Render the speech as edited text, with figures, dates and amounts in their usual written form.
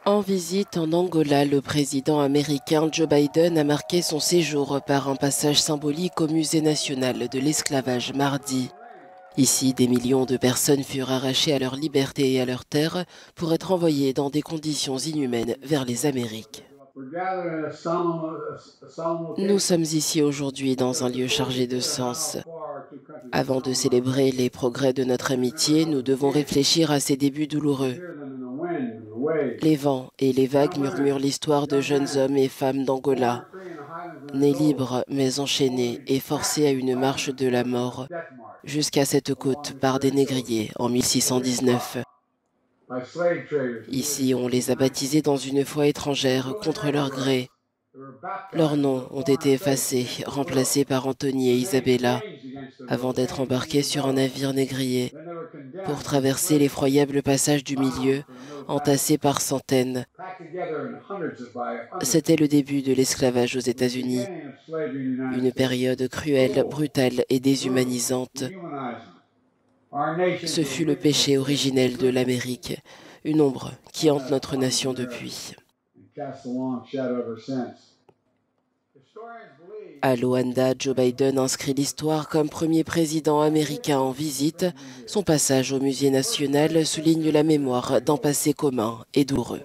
En visite en Angola, le président américain Joe Biden a marqué son séjour par un passage symbolique au Musée national de l'esclavage mardi. Ici, des millions de personnes furent arrachées à leur liberté et à leur terre pour être envoyées dans des conditions inhumaines vers les Amériques. Nous sommes ici aujourd'hui dans un lieu chargé de sens. Avant de célébrer les progrès de notre amitié, nous devons réfléchir à ces débuts douloureux. Les vents et les vagues murmurent l'histoire de jeunes hommes et femmes d'Angola, nés libres mais enchaînés et forcés à une marche de la mort jusqu'à cette côte par des négriers en 1619. Ici, on les a baptisés dans une foi étrangère contre leur gré. Leurs noms ont été effacés, remplacés par Anthony et Isabella, avant d'être embarqués sur un navire négrier pour traverser l'effroyable passage du milieu, entassés par centaines. C'était le début de l'esclavage aux États-Unis, une période cruelle, brutale et déshumanisante. Ce fut le péché originel de l'Amérique, une ombre qui hante notre nation depuis. À Luanda, Joe Biden inscrit l'histoire comme premier président américain en visite. Son passage au musée national souligne la mémoire d'un passé commun et douloureux.